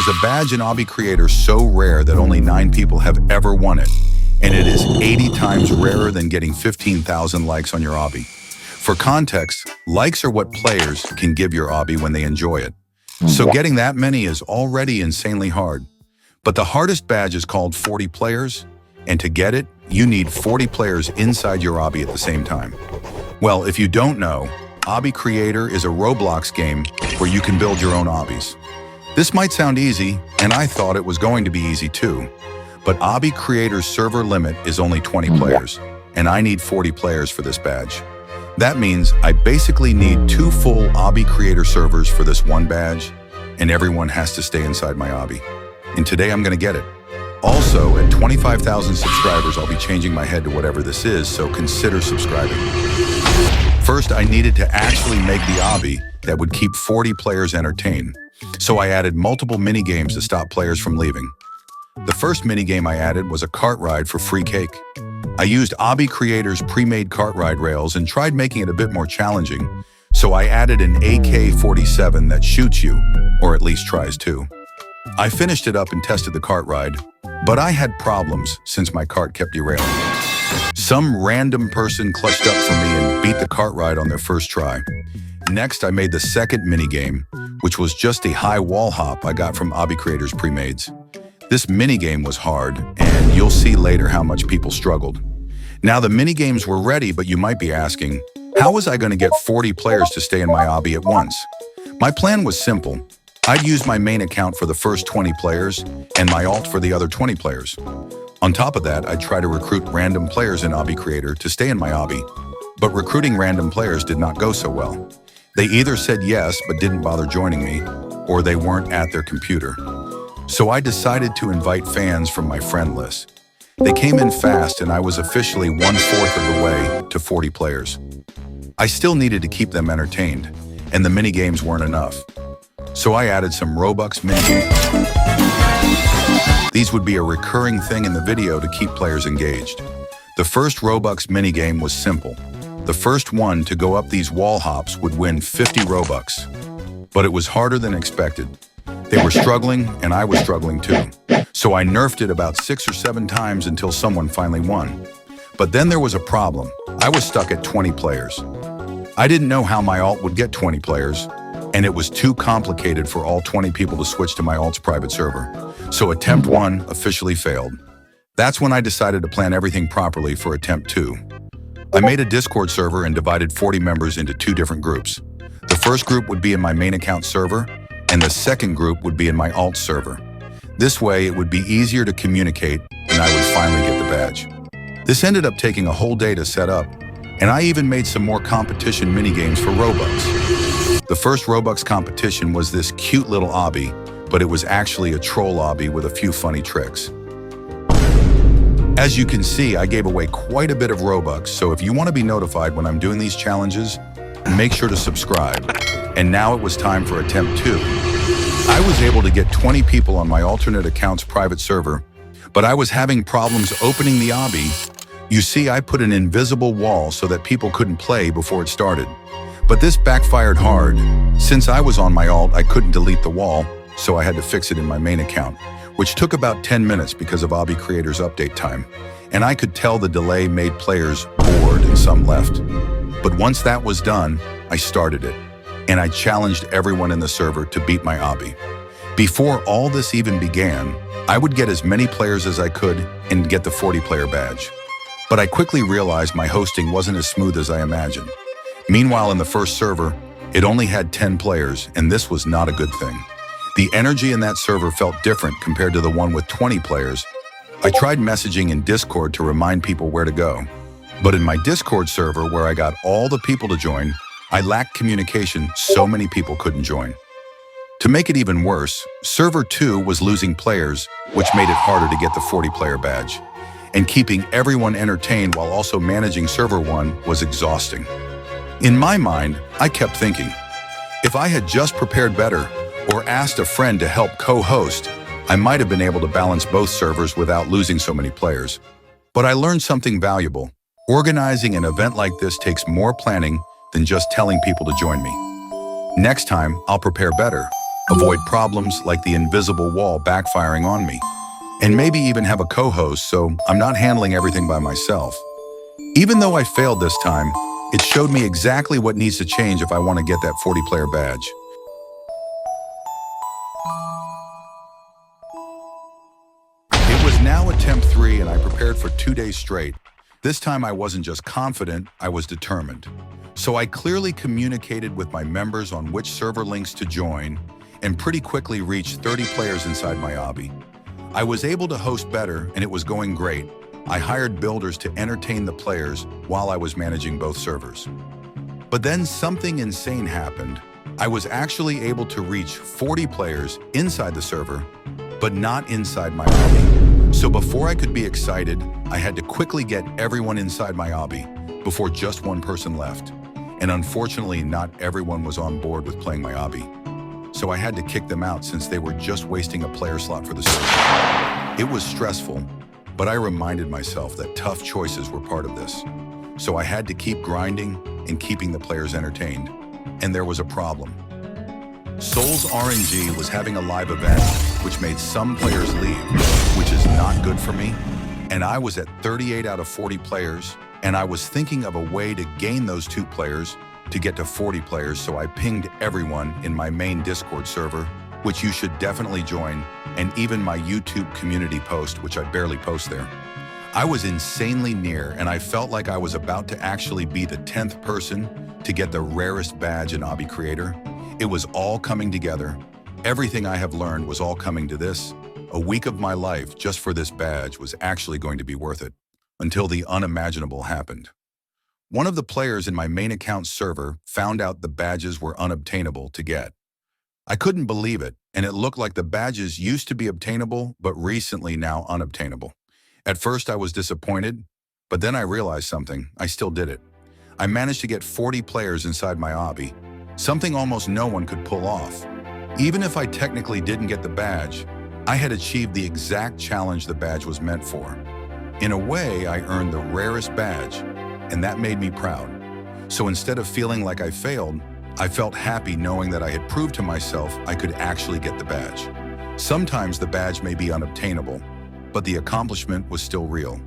There's a badge in Obby Creator so rare that only 9 people have ever won it, and it is 80 times rarer than getting 15,000 likes on your Obby. For context, likes are what players can give your Obby when they enjoy it. So getting that many is already insanely hard. But the hardest badge is called 40 players, and to get it, you need 40 players inside your Obby at the same time. Well, if you don't know, Obby Creator is a Roblox game where you can build your own Obbies. This might sound easy, and I thought it was going to be easy too. But Obby Creator's server limit is only 20 players, and I need 40 players for this badge. That means I basically need 2 full Obby Creator servers for this one badge, and everyone has to stay inside my Obby. And today I'm gonna get it. Also, at 25,000 subscribers, I'll be changing my head to whatever this is, so consider subscribing. First, I needed to actually make the Obby that would keep 40 players entertained. So I added multiple mini-games to stop players from leaving. The first mini-game I added was a cart ride for free cake. I used Obby Creator's pre-made cart ride rails and tried making it a bit more challenging, so I added an AK-47 that shoots you, or at least tries to. I finished it up and tested the cart ride, but I had problems since my cart kept derailing. Some random person clutched up for me and beat the cart ride on their first try. Next, I made the second minigame, which was just a high wall hop I got from Obby Creator's pre-mades. This minigame was hard, and you'll see later how much people struggled. Now the minigames were ready, but you might be asking, how was I going to get 40 players to stay in my Obby at once? My plan was simple. I'd use my main account for the first 20 players and my alt for the other 20 players. On top of that, I'd try to recruit random players in Obby Creator to stay in my Obby. But recruiting random players did not go so well. They either said yes but didn't bother joining me, or they weren't at their computer. So I decided to invite fans from my friend list. They came in fast and I was officially 1/4 of the way to 40 players. I still needed to keep them entertained, and the mini-games weren't enough. So I added some Robux mini-games. These would be a recurring thing in the video to keep players engaged. The first Robux minigame was simple. The first one to go up these wall hops would win 50 Robux. But it was harder than expected. They were struggling, and I was struggling too. So I nerfed it about 6 or 7 times until someone finally won. But then there was a problem. I was stuck at 20 players. I didn't know how my alt would get 20 players, and it was too complicated for all 20 people to switch to my alt's private server. So attempt 1 officially failed. That's when I decided to plan everything properly for attempt 2. I made a Discord server and divided 40 members into 2 different groups. The first group would be in my main account server, and the second group would be in my alt server. This way, it would be easier to communicate, and I would finally get the badge. This ended up taking a whole day to set up, and I even made some more competition minigames for Robux. The first Robux competition was this cute little Obby, but it was actually a troll Obby with a few funny tricks. As you can see, I gave away quite a bit of Robux, so if you want to be notified when I'm doing these challenges, make sure to subscribe. And now it was time for attempt 2. I was able to get 20 people on my alternate account's private server, but I was having problems opening the Obby. You see, I put an invisible wall so that people couldn't play before it started. But this backfired hard. Since I was on my alt, I couldn't delete the wall, so I had to fix it in my main account, which took about 10 minutes because of Obby Creator's update time. And I could tell the delay made players bored and some left. But once that was done, I started it, and I challenged everyone in the server to beat my Obby. Before all this even began, I would get as many players as I could and get the 40-player badge. But I quickly realized my hosting wasn't as smooth as I imagined. Meanwhile, in the first server, it only had 10 players, and this was not a good thing. The energy in that server felt different compared to the one with 20 players. I tried messaging in Discord to remind people where to go. But in my Discord server, where I got all the people to join, I lacked communication, so many people couldn't join. To make it even worse, server 2 was losing players, which made it harder to get the 40-player badge. And keeping everyone entertained while also managing server 1 was exhausting. In my mind, I kept thinking, if I had just prepared better or asked a friend to help co-host, I might have been able to balance both servers without losing so many players. But I learned something valuable. Organizing an event like this takes more planning than just telling people to join me. Next time, I'll prepare better. avoid problems like the invisible wall backfiring on me, and maybe even have a co-host so I'm not handling everything by myself. Even though I failed this time, it showed me exactly what needs to change if I want to get that 40-player badge. It was now attempt 3 and I prepared for 2 days straight. This time I wasn't just confident, I was determined. So I clearly communicated with my members on which server links to join and pretty quickly reached 30 players inside my obby. I was able to host better and it was going great. I hired builders to entertain the players while I was managing both servers. But then something insane happened. I was actually able to reach 40 players inside the server, but not inside my obby. So before I could be excited, I had to quickly get everyone inside my obby before just one person left. And unfortunately, not everyone was on board with playing my obby. So I had to kick them out since they were just wasting a player slot for the server. It was stressful, but I reminded myself that tough choices were part of this. So I had to keep grinding and keeping the players entertained. And there was a problem. Souls RNG was having a live event, which made some players leave, which is not good for me. And I was at 38 out of 40 players, and I was thinking of a way to gain those 2 players to get to 40 players, so I pinged everyone in my main Discord server, which you should definitely join, and even my YouTube community post, which I barely post there. I was insanely near, and I felt like I was about to actually be the 10th person to get the rarest badge in Obby Creator. It was all coming together. Everything I have learned was all coming to this. A week of my life just for this badge was actually going to be worth it, until the unimaginable happened. One of the players in my main account server found out the badges were unobtainable to get. I couldn't believe it, and it looked like the badges used to be obtainable, but recently now unobtainable. At first I was disappointed, but then I realized something. I still did it. I managed to get 40 players inside my obby, something almost no one could pull off. Even if I technically didn't get the badge, I had achieved the exact challenge the badge was meant for. In a way, I earned the rarest badge, and that made me proud. So instead of feeling like I failed, I felt happy knowing that I had proved to myself I could actually get the badge. Sometimes the badge may be unobtainable, but the accomplishment was still real.